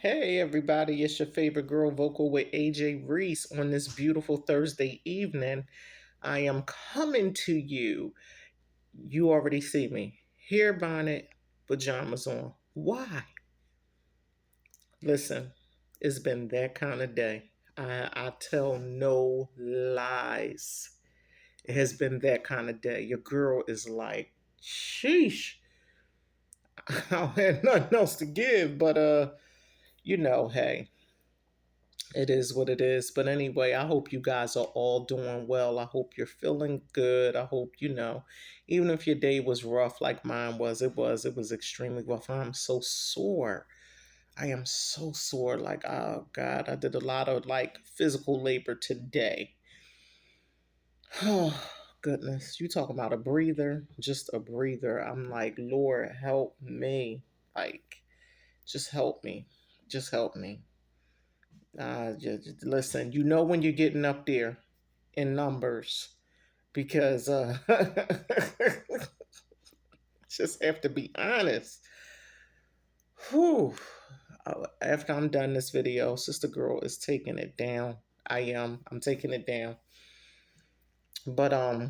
Hey everybody, it's your favorite girl vocal with AJ Reese on this beautiful Thursday evening. I am coming to you. You already see me. Hair bonnet, pajamas on. Why? Listen, it's been that kind of day. I tell no lies. It has been that kind of day. Your girl is like, sheesh. I don't have nothing else to give, but hey. It is what it is. But anyway, I hope you guys are all doing well. I hope you're feeling good. I hope, even if your day was rough like mine was, it was extremely rough. I'm so sore. I am so sore. Like, oh God, I did a lot of like physical labor today. Oh, goodness. You talking about a breather? Just a breather. I'm like, Lord, help me. Like, just help me. Just help me. Just listen, when you're getting up there in numbers because just have to be honest. Whew. After I'm done this video, sister girl is taking it down. I am. I'm taking it down. But I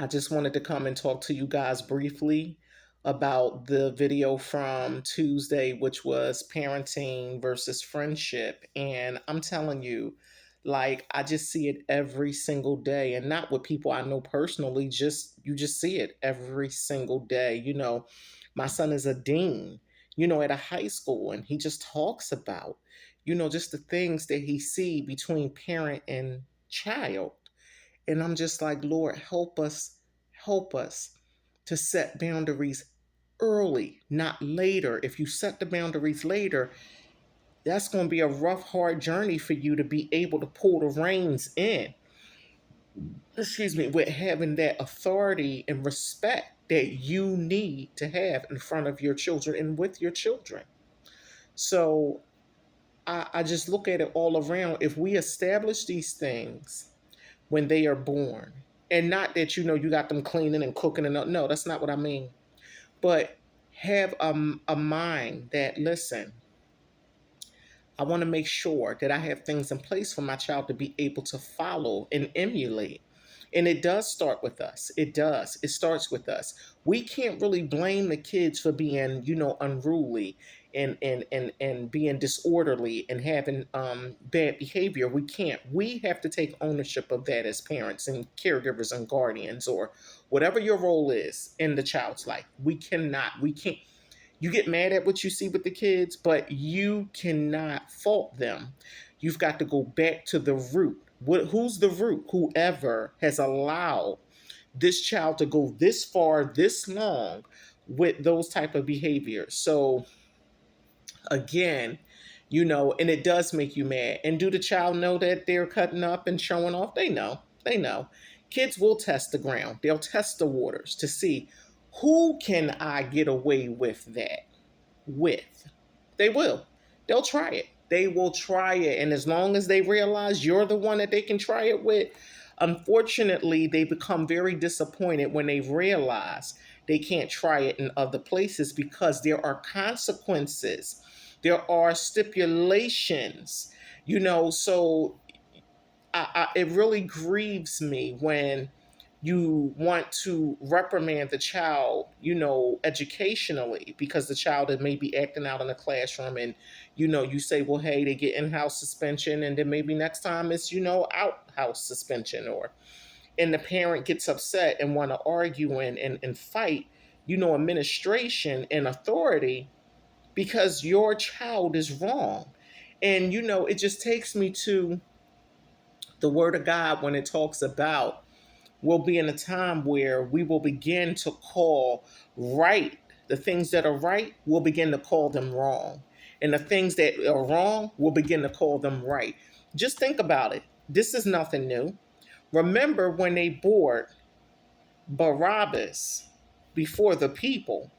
just wanted to come and talk to you guys briefly about the video from Tuesday, which was parenting versus friendship. And I'm telling you, like, I just see it every single day, and not with people I know personally, just you just see it every single day. My son is a dean, at a high school, and he just talks about, just the things that he see between parent and child. And I'm just like, Lord, help us to set boundaries early, not later. If you set the boundaries later, that's going to be a rough, hard journey for you to be able to pull the reins in, excuse me, with having that authority and respect that you need to have in front of your children and with your children. So I just look at it all around. If we establish these things when they are born. And not that you got them cleaning and cooking and no, that's not what I mean. But have a mind that listen, I want to make sure that I have things in place for my child to be able to follow and emulate. And it does start with us. It does. It starts with us. We can't really blame the kids for being, unruly and being disorderly and having bad behavior. We can't. We have to take ownership of that as parents and caregivers and guardians or whatever your role is in the child's life. We can't you get mad at what you see with the kids, but you cannot fault them. You've got to go back to the root. Who's the root? Whoever has allowed this child to go this far, this long with those type of behaviors. So again, and it does make you mad. And do the child know that they're cutting up and showing off? They know. They know. Kids will test the ground. They'll test the waters to see who can I get away with that with. They will. They'll try it. They will try it. And as long as they realize you're the one that they can try it with, unfortunately, they become very disappointed when they realize they can't try it in other places because there are consequences, there are stipulations, So it really grieves me when you want to reprimand the child, educationally, because the child is maybe acting out in the classroom, and you say, well, hey, they get in-house suspension, and then maybe next time it's out-house suspension, or and the parent gets upset and want to argue and fight, administration and authority because your child is wrong. And it just takes me to the word of God when it talks about we'll be in a time where we will begin to call right the things that are right, we'll begin to call them wrong. And the things that are wrong, we'll begin to call them right. Just think about it. This is nothing new. Remember when they brought Barabbas before the people,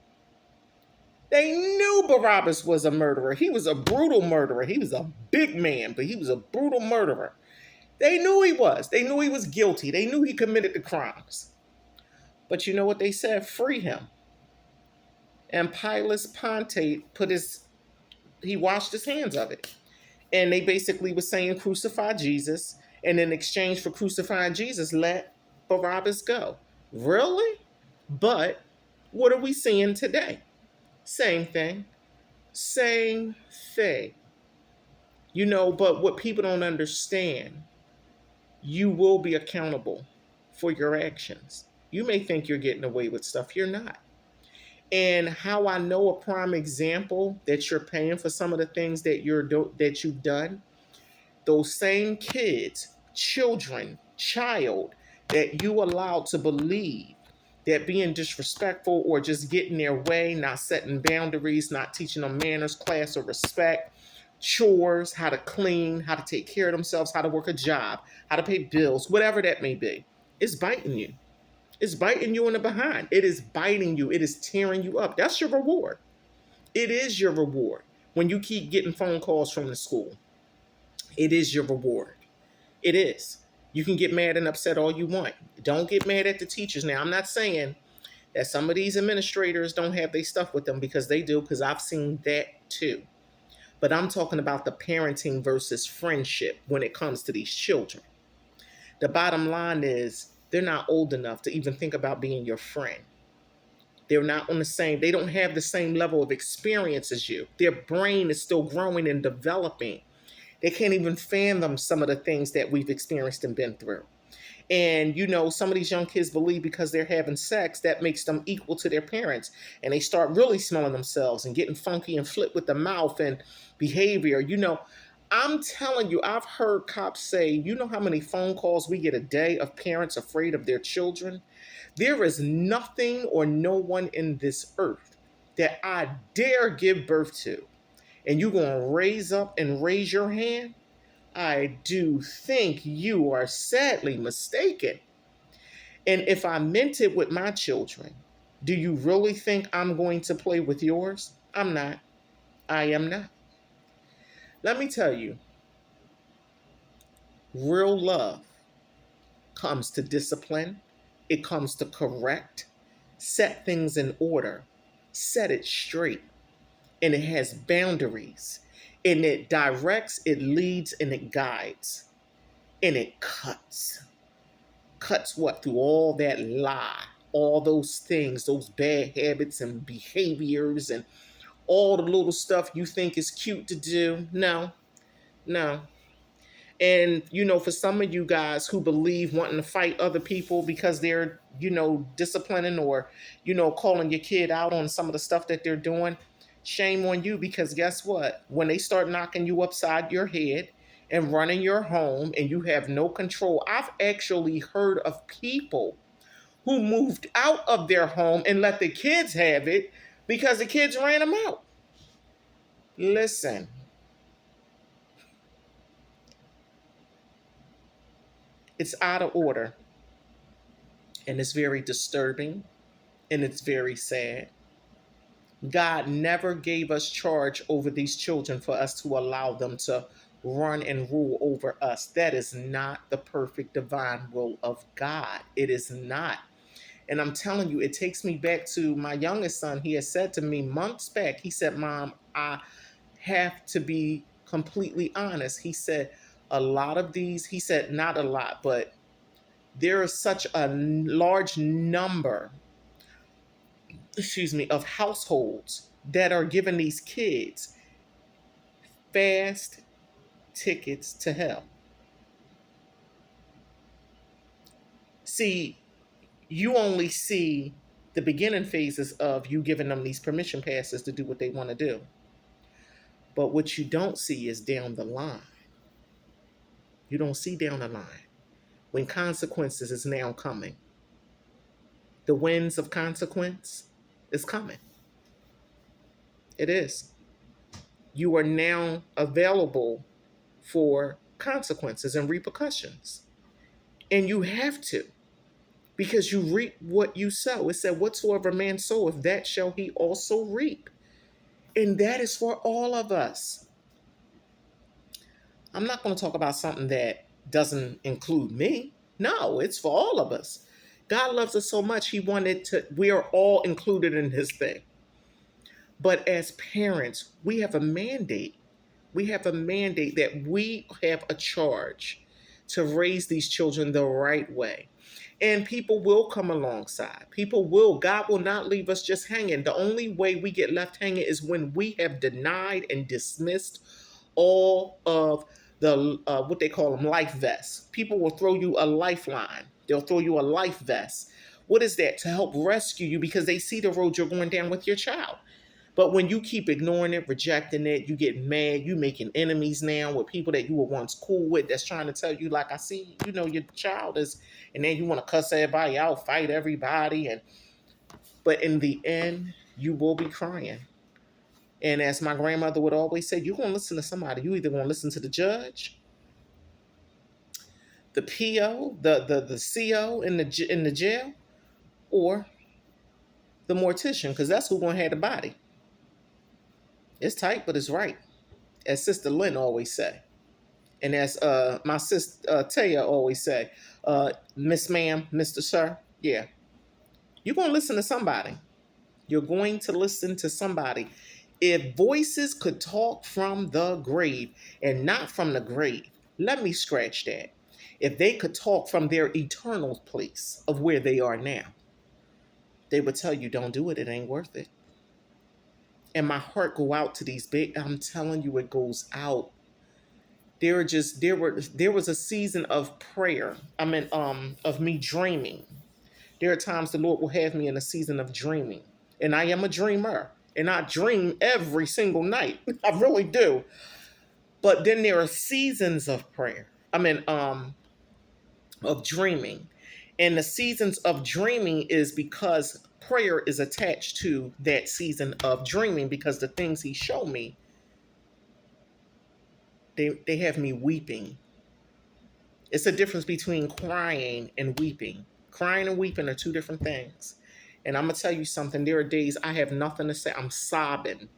they knew Barabbas was a murderer. He was a brutal murderer. He was a big man, but he was a brutal murderer. They knew he was. They knew he was guilty. They knew he committed the crimes. But you know what they said? Free him. And Pilate Ponte put he washed his hands of it. And they basically were saying crucify Jesus, and in exchange for crucifying Jesus, let Barabbas go. Really? But what are we seeing today? Same thing. Same thing. But what people don't understand, you will be accountable for your actions. You may think you're getting away with stuff, you're not. And how I know a prime example that you're paying for some of the things that you've done, those same kids, child that you allowed to believe that being disrespectful or just getting their way, not setting boundaries, not teaching them manners, class, or respect, chores, how to clean, how to take care of themselves, how to work a job, how to pay bills, whatever that may be, it's biting you. It's biting you in the behind. It is biting you. It is tearing you up. That's your reward. It is your reward. When you keep getting phone calls from the school, it is your reward. It is. You can get mad and upset all you want. Don't get mad at the teachers. Now, I'm not saying that some of these administrators don't have their stuff with them, because they do, because I've seen that too. But I'm talking about the parenting versus friendship when it comes to these children. The bottom line is they're not old enough to even think about being your friend. They're not on the same, they don't have the same level of experience as you. Their brain is still growing and developing. They can't even fathom some of the things that we've experienced and been through. And, some of these young kids believe because they're having sex, that makes them equal to their parents. And they start really smelling themselves and getting funky and flip with the mouth and behavior. I'm telling you, I've heard cops say, how many phone calls we get a day of parents afraid of their children? There is nothing or no one in this earth that I dare give birth to, and you're going to raise up and raise your hand, I do think you are sadly mistaken. And if I meant it with my children, do you really think I'm going to play with yours? I'm not. I am not. Let me tell you, real love comes to discipline. It comes to correct, set things in order, set it straight. And it has boundaries. And it directs, it leads, and it guides. And it cuts. Cuts what? Through all that lie, all those things, those bad habits and behaviors, and all the little stuff you think is cute to do. No, no. And, for some of you guys who believe wanting to fight other people because they're, disciplining or, calling your kid out on some of the stuff that they're doing, shame on you, because guess what? When they start knocking you upside your head and running your home and you have no control, I've actually heard of people who moved out of their home and let the kids have it because the kids ran them out. Listen. It's out of order, and it's very disturbing, and it's very sad. God never gave us charge over these children for us to allow them to run and rule over us. That is not the perfect divine will of God. It is not. And I'm telling you, it takes me back to my youngest son. He has said to me months back, he said, Mom, I have to be completely honest. He said, a lot of these, he said, not a lot, but there is such a large number, of households that are giving these kids fast tickets to hell. See, you only see the beginning phases of you giving them these permission passes to do what they want to do. But what you don't see is down the line. You don't see down the line when consequences is now coming. The winds of consequence is coming. It is. You are now available for consequences and repercussions. And you have to, because you reap what you sow. It said, whatsoever man soweth, that shall he also reap. And that is for all of us. I'm not going to talk about something that doesn't include me. No, it's for all of us. God loves us so much, we are all included in his thing. But as parents, we have a mandate. We have a mandate that we have a charge to raise these children the right way. And people will come alongside. People will. God will not leave us just hanging. The only way we get left hanging is when we have denied and dismissed all of the what they call them, life vests. People will throw you a lifeline. They'll throw you a life vest. What is that? To help rescue you because they see the road you're going down with your child. But when you keep ignoring it, rejecting it, you get mad, you making enemies now with people that you were once cool with that's trying to tell you, like, I see, your child is, and then you want to cuss everybody out, fight everybody. But in the end, you will be crying. And as my grandmother would always say, you're going to listen to somebody. You either going to listen to the judge, the PO, the CO in the jail, or the mortician, because that's who's going to have the body. It's tight, but it's right, as Sister Lynn always say. And as my sister Taya always say, Miss Ma'am, Mr. Sir, yeah, you're going to listen to somebody. You're going to listen to somebody. If voices could talk from the grave and not from the grave, let me scratch that. If they could talk from their eternal place of where they are now, they would tell you, don't do it. It ain't worth it. And my heart go out to these big, I'm telling you, it goes out. There was a season of prayer. I mean, of me dreaming. There are times the Lord will have me in a season of dreaming. And I am a dreamer. And I dream every single night. I really do. But then there are seasons of prayer. Of dreaming. And the seasons of dreaming is because prayer is attached to that season of dreaming, because the things he showed me, they have me weeping. It's a difference between crying and weeping. Crying and weeping are two different things. And I'm going to tell you something. There are days I have nothing to say. I'm sobbing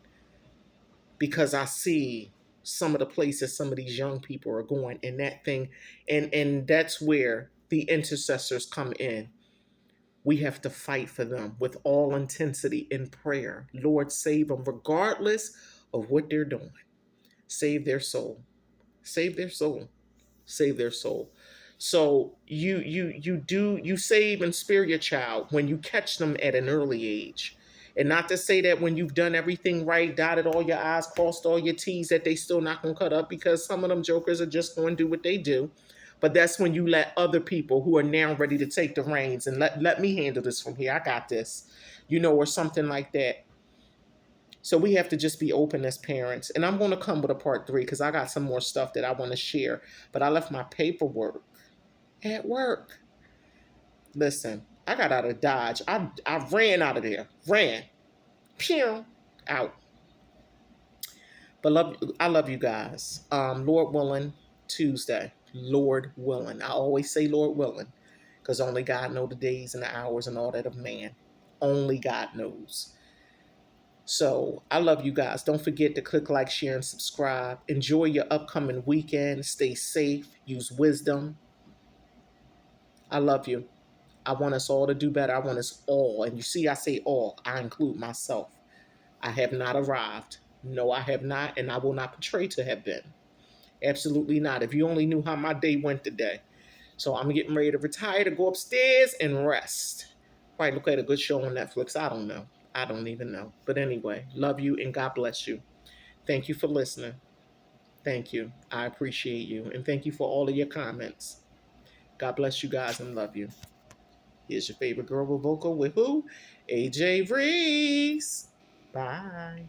because I see some of the places some of these young people are going, and that thing. And that's where the intercessors come in. We have to fight for them with all intensity in prayer. Lord, save them regardless of what they're doing. Save their soul. Save their soul. Save their soul. So you save and spare your child when you catch them at an early age. And not to say that when you've done everything right, dotted all your I's, crossed all your T's, that they still not gonna cut up, because some of them jokers are just gonna do what they do. But that's when you let other people who are now ready to take the reins and let me handle this from here. I got this, or something like that. So we have to just be open as parents. And I'm going to come with a part 3 because I got some more stuff that I want to share. But I left my paperwork at work. Listen, I got out of Dodge. I ran out of there. Ran. Pew. Out. But I love you guys. Lord willing, Tuesday. Lord willing. I always say Lord willing, because only God knows the days and the hours and all that of man. Only God knows. So I love you guys. Don't forget to click like, share, and subscribe. Enjoy your upcoming weekend. Stay safe. Use wisdom. I love you. I want us all to do better. I want us all. And you see, I say all. I include myself. I have not arrived. No, I have not. And I will not portray to have been. Absolutely not. If you only knew how my day went today. So I'm getting ready to retire, to go upstairs and rest. Probably look at a good show on Netflix. I don't know. I don't even know. But anyway, love you and God bless you. Thank you for listening. Thank you. I appreciate you. And thank you for all of your comments. God bless you guys and love you. Here's your favorite girl with vocal with who? AJ Reese. Bye.